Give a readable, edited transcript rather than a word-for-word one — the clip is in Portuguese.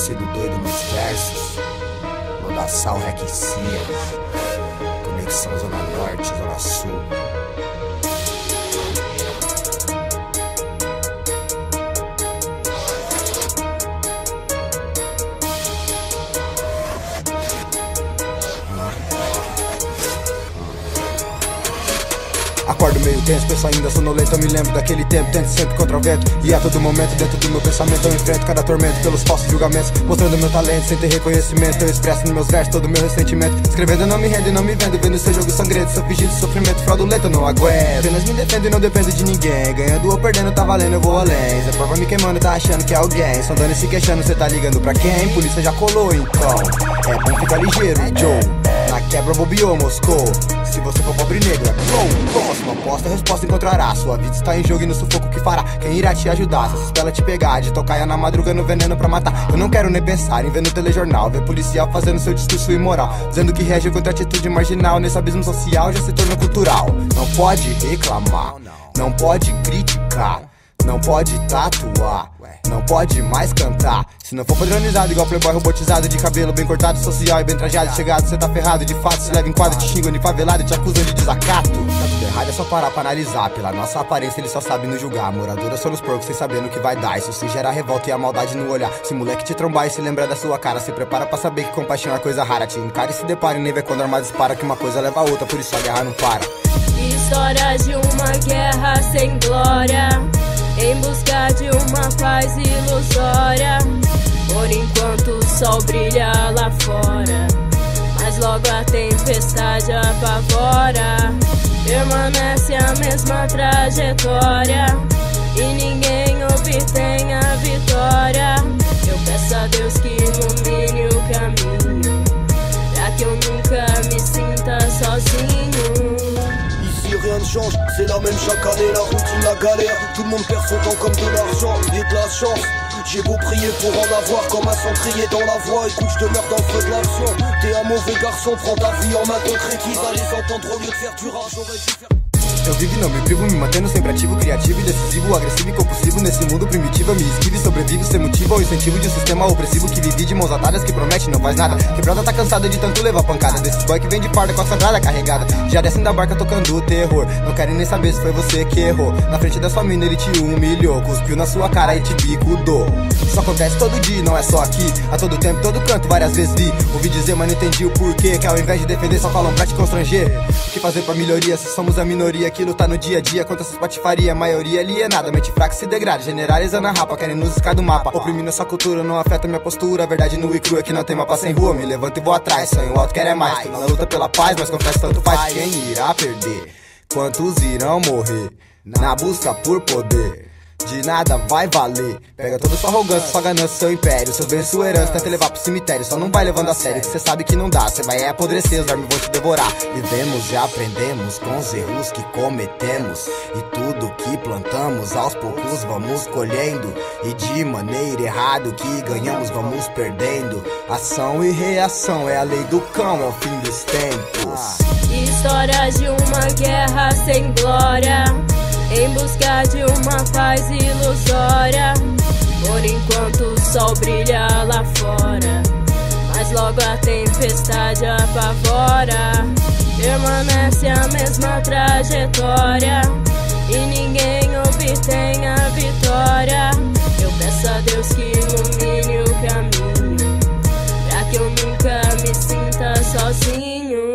sido doido nos versos. Lodaçal, Rec Cia, conexão Zona Norte, Zona Sul. Acordo meio tenso, penso ainda sonolento. Eu me lembro daquele tempo, tento sempre contra o vento. E a todo momento, dentro do meu pensamento, eu enfrento cada tormento pelos falsos julgamentos, mostrando meu talento sem ter reconhecimento. Eu expresso nos meus versos todo o meu ressentimento. Escrevendo eu não me rendo e não me vendo, vendo seu jogo sangrento, seu fingido sofrimento fraudulento, eu não aguento. Apenas me defendo e não dependo de ninguém. Ganhando ou perdendo, tá valendo, eu vou além. Zé prova me queimando, tá achando que é alguém. Sondando e se queixando, cê tá ligando pra quem? Polícia já colou, então é bom ficar ligeiro, Joe. Na quebra bobeou, Moscou. Se você for pobre negro, é flow. Próxima aposta, resposta encontrará. Sua vida está em jogo e no sufoco que fará. Quem irá te ajudar? Se essa espela te pegar, de tocaia na madruga no veneno pra matar. Eu não quero nem pensar em ver no telejornal, ver policial fazendo seu discurso imoral, dizendo que reage contra atitude marginal. Nesse abismo social já se torna cultural. Não pode reclamar, não pode criticar, não pode tatuar, não pode mais cantar. Se não for padronizado igual playboy robotizado, de cabelo bem cortado, social e bem trajado, chegado, cê tá ferrado. De fato se leva em quadro, te xingam de favelado, te acusam de desacato. Tá tudo errado, é só parar pra analisar. Pela nossa aparência eles só sabem nos julgar. Moradora só nos porcos sem saber no que vai dar. Isso sim gera revolta e a maldade no olhar. Se moleque te trombar e se lembrar da sua cara, se prepara pra saber que compaixão é coisa rara. Te encara e se depara e nem vê quando a arma dispara, que uma coisa leva a outra, por isso a guerra não para. Histórias de uma guerra sem glória, em busca de uma paz ilusória. Por enquanto o sol brilha lá fora, mas logo a tempestade apavora. Permanece a mesma trajetória e ninguém obtém a vitória. Eu peço a Deus que ilumine o caminho, pra que eu nunca me sinta sozinho. Rien ne change, c'est la même chaque année, la routine, la galère. Tout le monde perd son temps comme de l'argent et de la chance. J'ai beau prier pour en avoir comme un sanglier dans la voie. Écoute, je te meurs dans le feu de l'action. T'es un mauvais garçon, prends ta vie en main concrétise. À les entendre au lieu de faire du rage, j'aurais dû faire... Eu vivo e não me privo, me mantendo sempre ativo, criativo e decisivo, agressivo e compulsivo. Nesse mundo primitivo eu me esquivo e sobrevivo, sem motivo ou incentivo de um sistema opressivo que vive de mãos atadas, que promete e não faz nada. Quebrada tá cansada de tanto levar pancada, desses boy que vem de farda com a sangrada carregada. Já descem da barca tocando o terror, não querem nem saber se foi você que errou. Na frente da sua mina ele te humilhou, cuspiu na sua cara e te bicudou. Isso acontece todo dia, não é só aqui, a todo tempo, todo canto, várias vezes vi. Ouvi dizer, mas não entendi o porquê, que ao invés de defender só falam pra te constranger. O que fazer pra melhoria se somos a minoria que luta no dia a dia contra essas patifaria? A maioria alienada, mente fraca se degrada, generalizando a rapa, querem nos escar do mapa. Oprimindo essa cultura, não afeta minha postura. A verdade nua e crua é que não tem mapa sem rua. Me levanto e vou atrás, sonho alto, quero é mais. Tô na luta pela paz, mas confesso tanto faz. Quem irá perder? Quantos irão morrer? Na busca por poder, de nada vai valer. Pega toda sua arrogância, sua ganância, seu império, seus bens, sua herança, tenta levar pro cemitério. Só não vai levando a sério, que cê sabe que não dá. Cê vai apodrecer, os vermes vão te devorar. Vivemos e aprendemos com os erros que cometemos, e tudo que plantamos aos poucos vamos colhendo, e de maneira errada o que ganhamos vamos perdendo. Ação e reação é a lei do cão, é o fim dos tempos. Histórias de uma guerra sem glória, em busca de uma paz ilusória. Por enquanto o sol brilha lá fora, mas logo a tempestade apavora. Permanece a mesma trajetória e ninguém obtém a vitória. Eu peço a Deus que ilumine o caminho, pra que eu nunca me sinta sozinho.